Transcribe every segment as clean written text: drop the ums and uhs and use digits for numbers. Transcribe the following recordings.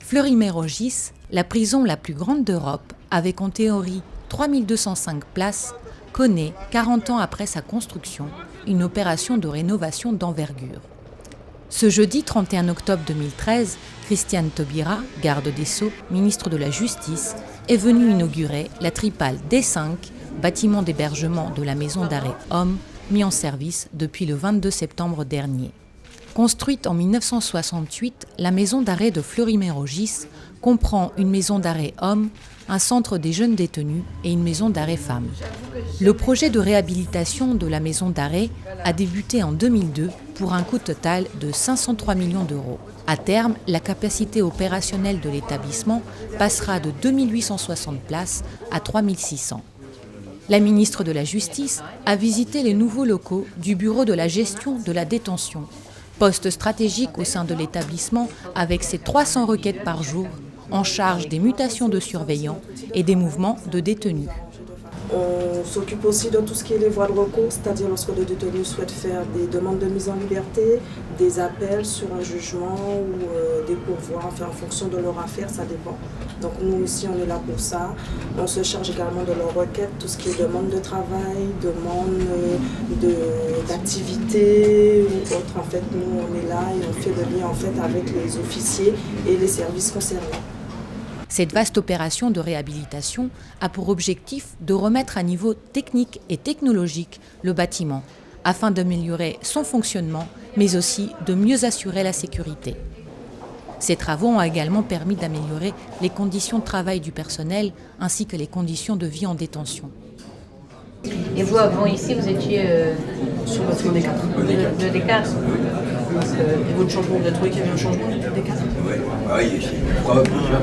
Fleury-Mérogis, la prison la plus grande d'Europe, avec en théorie 3205 places, connaît, 40 ans après sa construction, une opération de rénovation d'envergure. Ce jeudi 31 octobre 2013, Christiane Taubira, garde des Sceaux, ministre de la Justice, est venue inaugurer la Tripale D5, bâtiment d'hébergement de la maison d'arrêt Hommes, mis en service depuis le 22 septembre dernier. Construite en 1968, la maison d'arrêt de Fleury-Mérogis comprend une maison d'arrêt Hommes, un centre des jeunes détenus et une maison d'arrêt Femmes. Le projet de réhabilitation de la maison d'arrêt a débuté en 2002 pour un coût total de 503 millions d'euros. À terme, la capacité opérationnelle de l'établissement passera de 2860 places à 3600. La ministre de la Justice a visité les nouveaux locaux du Bureau de la gestion de la détention, poste stratégique au sein de l'établissement avec ses 300 requêtes par jour, en charge des mutations de surveillants et des mouvements de détenus. On s'occupe aussi de tout ce qui est les voies de recours, c'est-à-dire lorsque les détenus souhaitent faire des demandes de mise en liberté, des appels sur un jugement ou des pourvois, enfin en fonction de leur affaire, ça dépend. Donc nous aussi on est là pour ça. On se charge également de leurs requêtes, tout ce qui est demande de travail, demande d'activité ou autre. En fait, nous on est là et on fait le lien en fait avec les officiers et les services concernés. Cette vaste opération de réhabilitation a pour objectif de remettre à niveau technique et technologique le bâtiment, afin d'améliorer son fonctionnement, mais aussi de mieux assurer la sécurité. Ces travaux ont également permis d'améliorer les conditions de travail du personnel, ainsi que les conditions de vie en détention. Et vous, avant ici, vous étiez sur le bâtiment D4. de D4. Et votre changement, vous avez trouvé qu'il y avait un changement de D4? Oui, c'est propre déjà.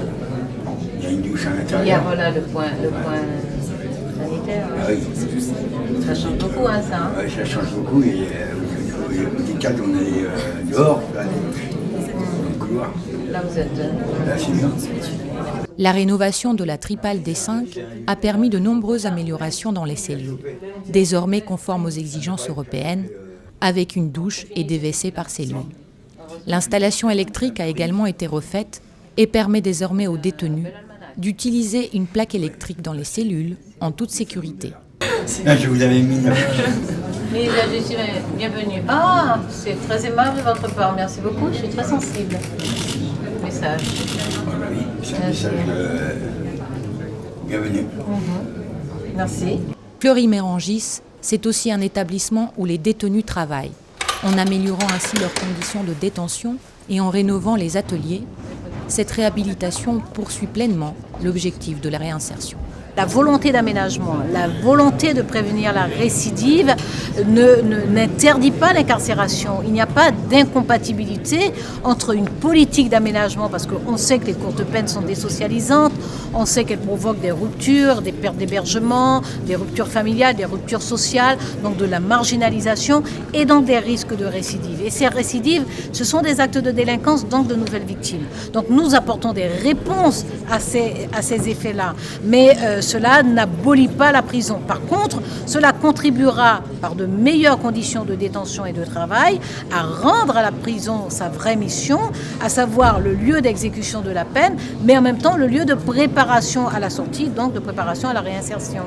Il y a une douche à l'intérieur. Il y a voilà, le point sanitaire. Ah oui. Ça change beaucoup, hein, ça. Oui, ça change beaucoup. Et au D4, on est dehors, là, dans le couloir. Là, vous êtes... Là, c'est bien. La rénovation de la Tripale D5 a permis de nombreuses améliorations dans les cellules, désormais conformes aux exigences européennes, avec une douche et des WC par cellule. L'installation électrique a également été refaite et permet désormais aux détenus d'utiliser une plaque électrique dans les cellules en toute sécurité. Là, je vous avais mis... Mais là, je suis bienvenue. Ah, c'est très aimable de votre part. Merci beaucoup, je suis très sensible. Message. Oui, c'est un message bienvenue. Merci. Fleury-Mérogis, c'est aussi un établissement où les détenus travaillent, en améliorant ainsi leurs conditions de détention et en rénovant les ateliers. Cette réhabilitation poursuit pleinement l'objectif de la réinsertion. La volonté d'aménagement, la volonté de prévenir la récidive n'interdit pas l'incarcération. Il n'y a pas d'incompatibilité entre une politique d'aménagement, parce qu'on sait que les courtes peines sont désocialisantes, on sait qu'elles provoquent des ruptures, des pertes d'hébergement, des ruptures familiales, des ruptures sociales, donc de la marginalisation et donc des risques de récidive. Et ces récidives, ce sont des actes de délinquance, donc de nouvelles victimes. Donc nous apportons des réponses à ces effets-là. Mais cela n'abolit pas la prison. Par contre, cela contribuera par de meilleures conditions de détention et de travail à rendre à la prison sa vraie mission, à savoir le lieu d'exécution de la peine, mais en même temps le lieu de préparation à la sortie, donc de préparation à la réinsertion.